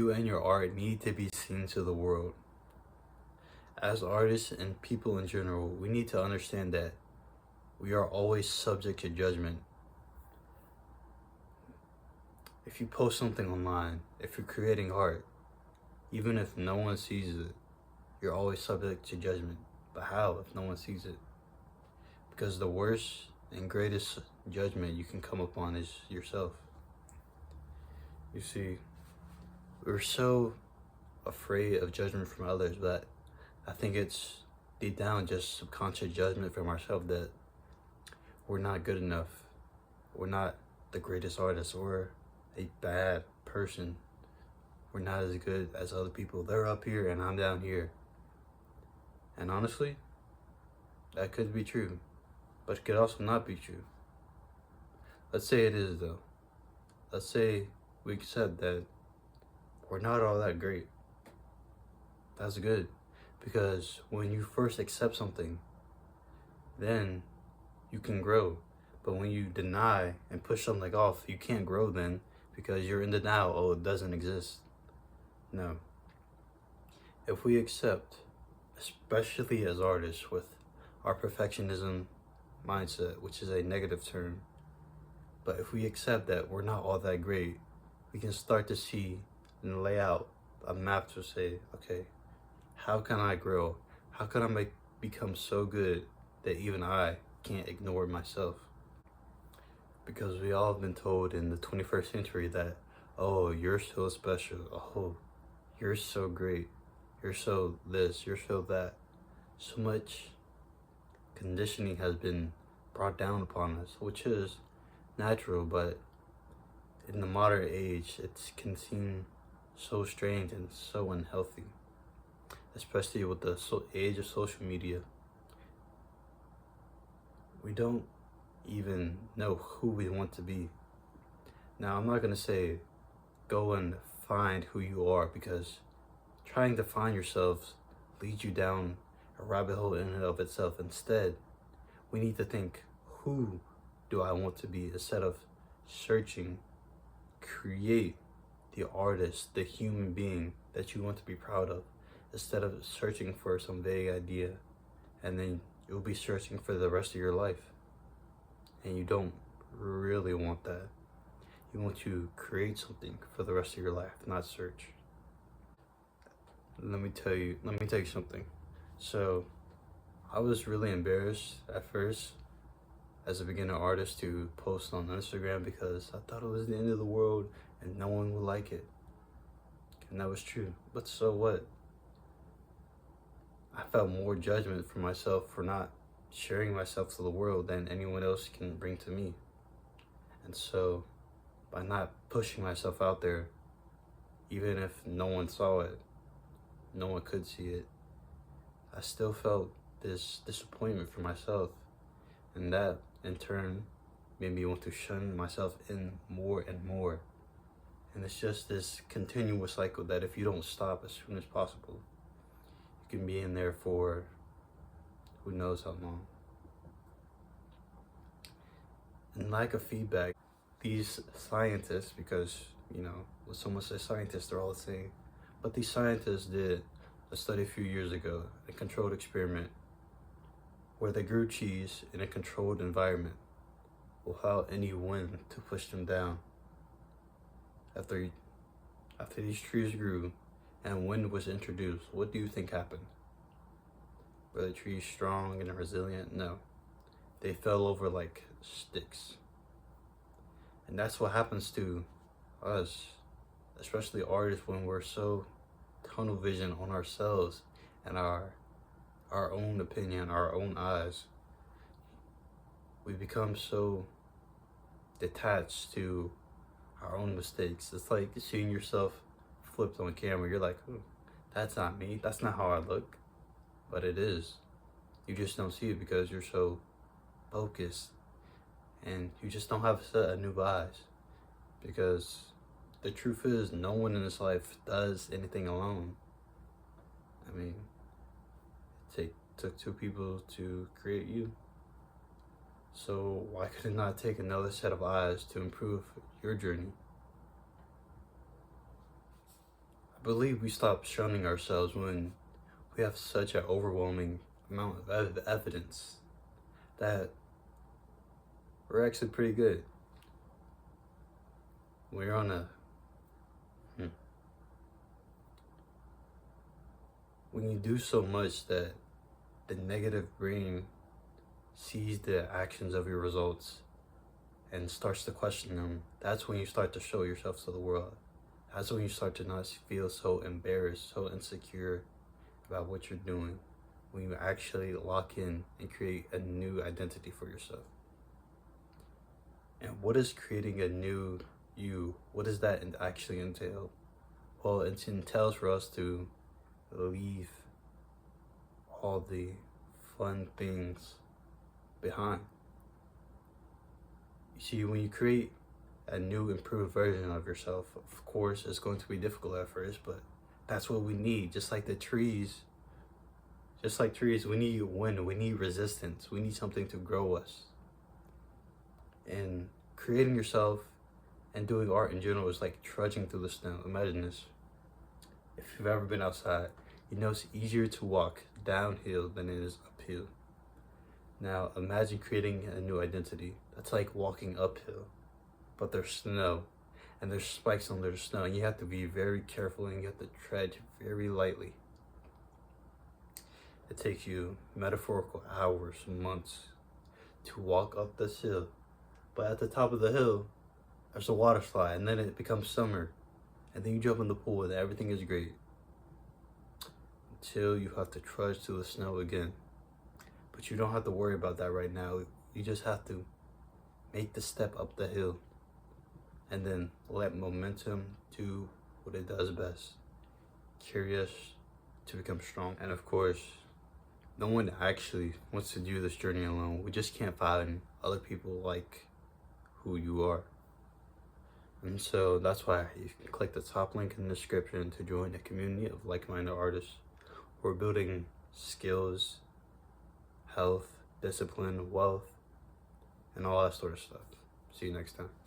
You and your art need to be seen to the world. As artists and people in general, we need to understand that we are always subject to judgment. If you post something online, if you're creating art, even if no one sees it, you're always subject to judgment. But how if no one sees it? Because the worst and greatest judgment you can come upon is yourself. You see, we're so afraid of judgment from others, but I think it's deep down just subconscious judgment from ourselves that we're not good enough. We're not the greatest artist or a bad person. We're not as good as other people. They're up here and I'm down here. And honestly, that could be true, but it could also not be true. Let's say it is though. Let's say we accept that we're not all that great. That's good, because when you first accept something, then you can grow. But when you deny and push something off, you can't grow then, because you're in denial. Oh, it doesn't exist. No. If we accept, especially as artists, with our perfectionism mindset, which is a negative term, but if we accept that we're not all that great, we can start to see and lay out a map to say, okay, how can I grow? How can I become so good that even I can't ignore myself? Because we all have been told in the 21st century that, oh, you're so special. Oh, you're so great. You're so this, you're so that. So much conditioning has been brought down upon us, which is natural, but in the modern age, it can seem so strange and so unhealthy, especially with the age of social media. We don't even know who we want to be. Now, I'm not going to say go and find who you are, because trying to find yourself leads you down a rabbit hole in and of itself. Instead, we need to think, who do I want to be, instead of searching. Create the artist, the human being that you want to be proud of, instead of searching for some vague idea, and then you'll be searching for the rest of your life. And you don't really want that. You want to create something for the rest of your life, not search. Let me tell you something. So I was really embarrassed at first as a beginner artist to post on Instagram, because I thought it was the end of the world and no one would like it. And that was true. But so what? I felt more judgment for myself for not sharing myself to the world than anyone else can bring to me. And so by not pushing myself out there, even if no one saw it, no one could see it, I still felt this disappointment for myself. And that in turn made me want to shun myself in more and more. And it's just this continuous cycle that if you don't stop as soon as possible, you can be in there for who knows how long. And lack of feedback, these scientists, because, you know, when someone says scientists, they're all the same. But these scientists did a study a few years ago, a controlled experiment, where they grew cheese in a controlled environment without any wind to push them down. After these trees grew and wind was introduced, what do you think happened? Were the trees strong and resilient? No. They fell over like sticks. And that's what happens to us, especially artists, when we're so tunnel vision on ourselves and our own opinion, our own eyes. We become so detached to our own mistakes. It's like seeing yourself flipped on camera. You're like, oh, that's not me. That's not how I look. But it is. You just don't see it because you're so focused. And you just don't have a set of new eyes. Because the truth is, no one in this life does anything alone. I mean, it took two people to create you. So why could it not take another set of eyes to improve your journey? I believe we stop shunning ourselves when we have such an overwhelming amount of evidence that we're actually pretty good. We're on a when you do so much that the negative brain sees the actions of your results and starts to question them, that's when you start to show yourself to the world. That's when you start to not feel so embarrassed, so insecure about what you're doing. When you actually lock in and create a new identity for yourself. And what is creating a new you? What does that actually entail? Well, it entails for us to leave all the fun things behind. You see, when you create a new, improved version of yourself, of course, it's going to be difficult at first, but that's what we need. Just like trees, we need wind, we need resistance, we need something to grow us. And creating yourself and doing art in general is like trudging through the snow. Imagine this. If you've ever been outside, you know it's easier to walk downhill than it is uphill. Now imagine creating a new identity. That's like walking uphill, but there's snow and there's spikes under the snow, and you have to be very careful and you have to tread very lightly. It takes you metaphorical hours, months to walk up this hill, but at the top of the hill there's a water slide, and then it becomes summer, and then you jump in the pool and everything is great until you have to trudge through the snow again. But you don't have to worry about that right now. You just have to make the step up the hill and then let momentum do what it does best. Curious to become strong. And of course, no one actually wants to do this journey alone. We just can't find other people like who you are. And so that's why you can click the top link in the description to join a community of like-minded artists. We're building skills, health, discipline, wealth, and all that sort of stuff. See you next time.